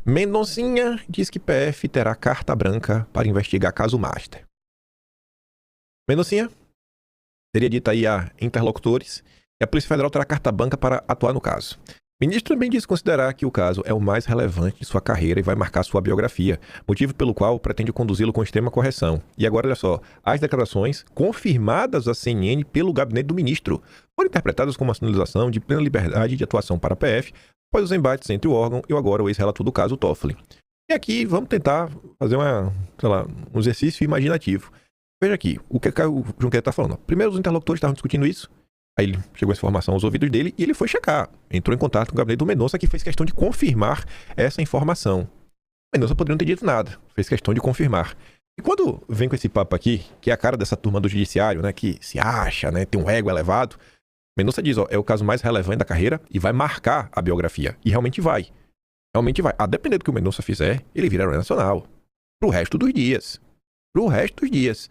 Mendoncinha diz que PF terá carta branca para investigar caso Master. Mendoncinha teria dito aí a interlocutores que a Polícia Federal terá carta branca para atuar no caso. O ministro também disse considerar que o caso é o mais relevante de sua carreira e vai marcar sua biografia, motivo pelo qual pretende conduzi-lo com extrema correção. E agora, olha só, as declarações confirmadas à CNN pelo gabinete do ministro foram interpretadas como uma sinalização de plena liberdade de atuação para a PF após os embates entre o órgão e agora o ex-relator do caso, Toffoli. E aqui vamos tentar fazer um exercício imaginativo. Veja aqui, o que o Junqueira está falando. Primeiro, os interlocutores estavam discutindo isso. Aí ele chegou essa informação aos ouvidos dele e ele foi checar. Entrou em contato com o gabinete do Mendonça, que fez questão de confirmar essa informação. O Mendonça poderia não ter dito nada, fez questão de confirmar. E quando vem com esse papo aqui, que é a cara dessa turma do judiciário, né, que se acha, né, tem um ego elevado, Mendonça diz, ó, é o caso mais relevante da carreira e vai marcar a biografia. E realmente vai. Realmente vai. A depender do que o Mendonça fizer, ele vira herói nacional. Pro resto dos dias. Pro resto dos dias.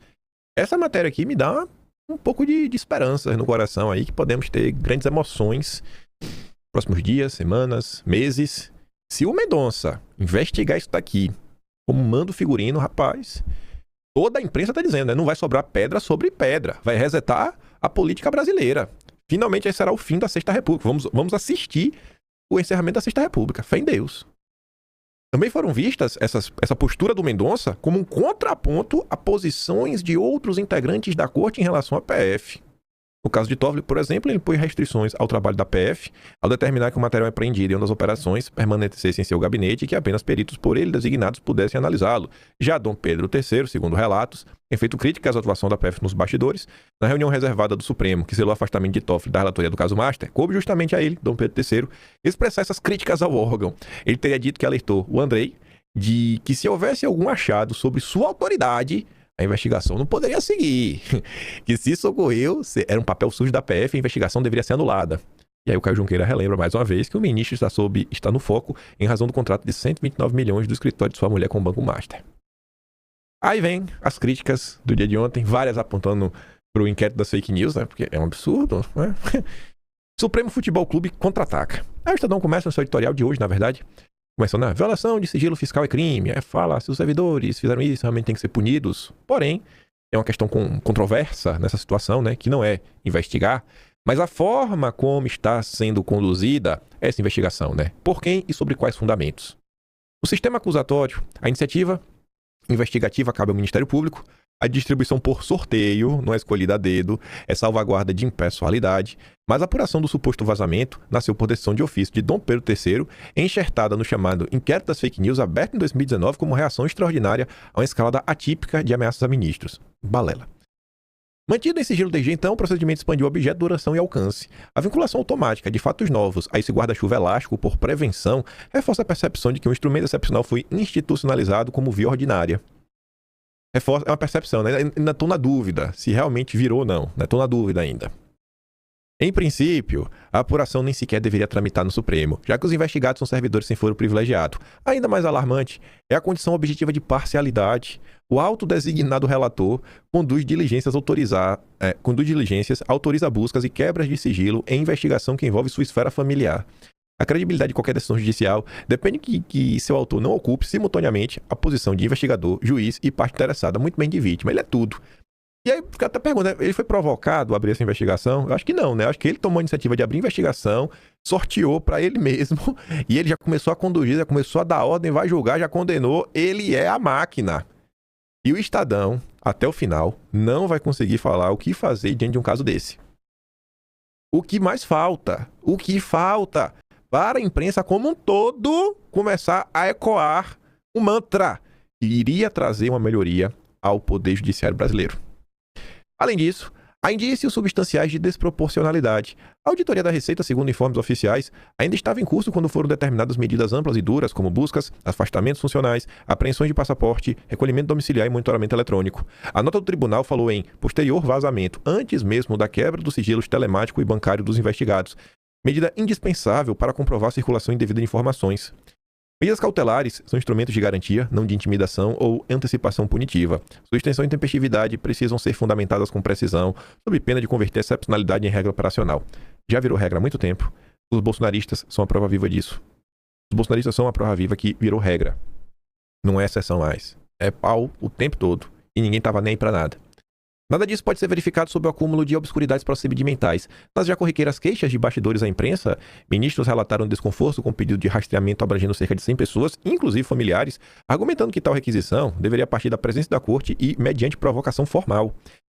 Essa matéria aqui me dá um pouco de esperança no coração aí, que podemos ter grandes emoções nos próximos dias, semanas, meses. Se o Mendonça investigar isso daqui como manda o figurino, rapaz, toda a imprensa tá dizendo, né? Não vai sobrar pedra sobre pedra. Vai resetar a política brasileira. Finalmente aí será o fim da Sexta República. Vamos assistir o encerramento da Sexta República. Fé em Deus. Também foram vistas essa postura do Mendonça como um contraponto a posições de outros integrantes da corte em relação à PF. No caso de Toffoli, por exemplo, ele impôs restrições ao trabalho da PF ao determinar que o material apreendido em uma das operações permanecesse em seu gabinete e que apenas peritos por ele designados pudessem analisá-lo. Já Dom Pedro III, segundo relatos, tem feito críticas à atuação da PF nos bastidores. Na reunião reservada do Supremo, que selou o afastamento de Toffoli da relatoria do caso Master, coube justamente a ele, Dom Pedro III, expressar essas críticas ao órgão. Ele teria dito que alertou o Andrei de que se houvesse algum achado sobre sua autoridade, a investigação não poderia seguir. Que se isso ocorreu, era um papel sujo da PF, a investigação deveria ser anulada. E aí o Caio Junqueira relembra mais uma vez que o ministro está no foco em razão do contrato de 129 milhões do escritório de sua mulher com o Banco Master. Aí vem as críticas do dia de ontem, várias apontando para o inquérito das fake news, né? Porque é um absurdo, né? Supremo Futebol Clube contra-ataca. Aí o Estadão começa no seu editorial de hoje, na verdade, começando a violação de sigilo fiscal é crime. Fala, se os servidores fizeram isso, realmente tem que ser punidos. Porém, é uma questão controversa nessa situação, né? Que não é investigar, mas a forma como está sendo conduzida essa investigação, né? Por quem e sobre quais fundamentos? O sistema acusatório, a iniciativa investigativa cabe ao Ministério Público, a distribuição por sorteio não é escolhida a dedo, é salvaguarda de impessoalidade, mas a apuração do suposto vazamento nasceu por decisão de ofício de Dom Pedro III, enxertada no chamado Inquérito das Fake News, aberto em 2019 como reação extraordinária a uma escalada atípica de ameaças a ministros. Balela. Mantido em sigilo desde então, o procedimento expandiu objeto, duração e alcance. A vinculação automática de fatos novos a esse guarda-chuva elástico por prevenção reforça a percepção de que um instrumento excepcional foi institucionalizado como via ordinária. É uma percepção, né? Ainda estou na dúvida se realmente virou ou não. Estou na dúvida ainda. Em princípio, a apuração nem sequer deveria tramitar no Supremo, já que os investigados são servidores sem foro privilegiado. Ainda mais alarmante é a condição objetiva de parcialidade. O autodesignado relator conduz diligências, autoriza buscas e quebras de sigilo em investigação que envolve sua esfera familiar. A credibilidade de qualquer decisão judicial depende que seu autor não ocupe simultaneamente a posição de investigador, juiz e parte interessada, muito bem de vítima. Ele é tudo. E aí, fica até pergunta, ele foi provocado a abrir essa investigação? Eu acho que não, né? Eu acho que ele tomou a iniciativa de abrir investigação, sorteou para ele mesmo, e ele já começou a conduzir, já começou a dar ordem, vai julgar, já condenou. Ele é a máquina. E o Estadão, até o final, não vai conseguir falar o que fazer diante de um caso desse. O que mais falta? O que falta para a imprensa como um todo começar a ecoar um mantra que iria trazer uma melhoria ao Poder Judiciário brasileiro. Além disso, há indícios substanciais de desproporcionalidade. A auditoria da Receita, segundo informes oficiais, ainda estava em curso quando foram determinadas medidas amplas e duras, como buscas, afastamentos funcionais, apreensões de passaporte, recolhimento domiciliar e monitoramento eletrônico. A nota do tribunal falou em posterior vazamento, antes mesmo da quebra dos sigilos telemático e bancário dos investigados, medida indispensável para comprovar a circulação indevida de informações. Medidas cautelares são instrumentos de garantia, não de intimidação ou antecipação punitiva. Sua extensão e tempestividade precisam ser fundamentadas com precisão, sob pena de converter excepcionalidade em regra operacional. Já virou regra há muito tempo. Os bolsonaristas são a prova viva disso. Os bolsonaristas são uma prova viva que virou regra. Não é exceção mais. É pau o tempo todo. E ninguém tava nem aí pra nada. Nada disso pode ser verificado sob o acúmulo de obscuridades procedimentais. Nas já corriqueiras queixas de bastidores à imprensa, ministros relataram desconforto com o pedido de rastreamento abrangendo cerca de 100 pessoas, inclusive familiares, argumentando que tal requisição deveria partir da presença da corte e mediante provocação formal.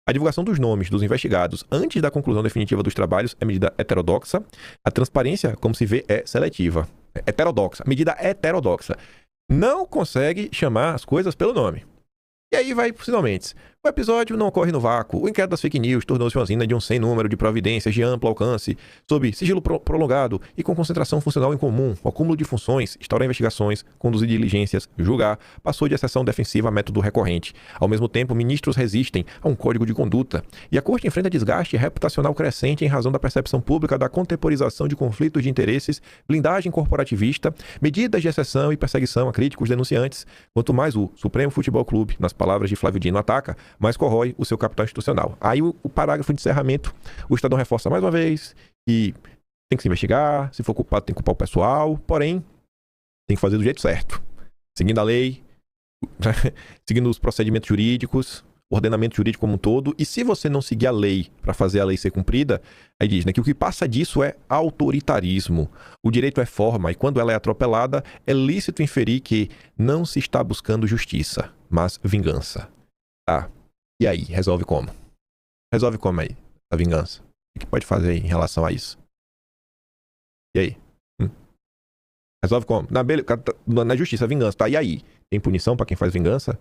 A divulgação dos nomes dos investigados antes da conclusão definitiva dos trabalhos é medida heterodoxa. A transparência, como se vê, é seletiva. Heterodoxa. Medida heterodoxa. Não consegue chamar as coisas pelo nome. E aí vai finalmente. O episódio não ocorre no vácuo. O inquérito das fake news tornou-se uma usina de um sem número de providências de amplo alcance, sob sigilo prolongado e com concentração funcional em comum, o acúmulo de funções, instaurar investigações, conduzir diligências, julgar, passou de exceção defensiva a método recorrente. Ao mesmo tempo, ministros resistem a um código de conduta. E a corte enfrenta desgaste reputacional crescente em razão da percepção pública da contemporização de conflitos de interesses, blindagem corporativista, medidas de exceção e perseguição a críticos denunciantes. Quanto mais o Supremo Futebol Clube, nas palavras de Flávio Dino, ataca, mas corrói o seu capital institucional. Aí o parágrafo de encerramento, o Estadão reforça mais uma vez que tem que se investigar, se for culpado tem que culpar o pessoal, porém tem que fazer do jeito certo, seguindo a lei, seguindo os procedimentos jurídicos, ordenamento jurídico como um todo, e se você não seguir a lei para fazer a lei ser cumprida, aí diz, né, que o que passa disso é autoritarismo. O direito é forma, e quando ela é atropelada, é lícito inferir que não se está buscando justiça, mas vingança. Tá. E aí, resolve como? Resolve como aí, a vingança? O que pode fazer em relação a isso? E aí? Resolve como? Na justiça, a vingança, tá? E aí? Tem punição pra quem faz vingança?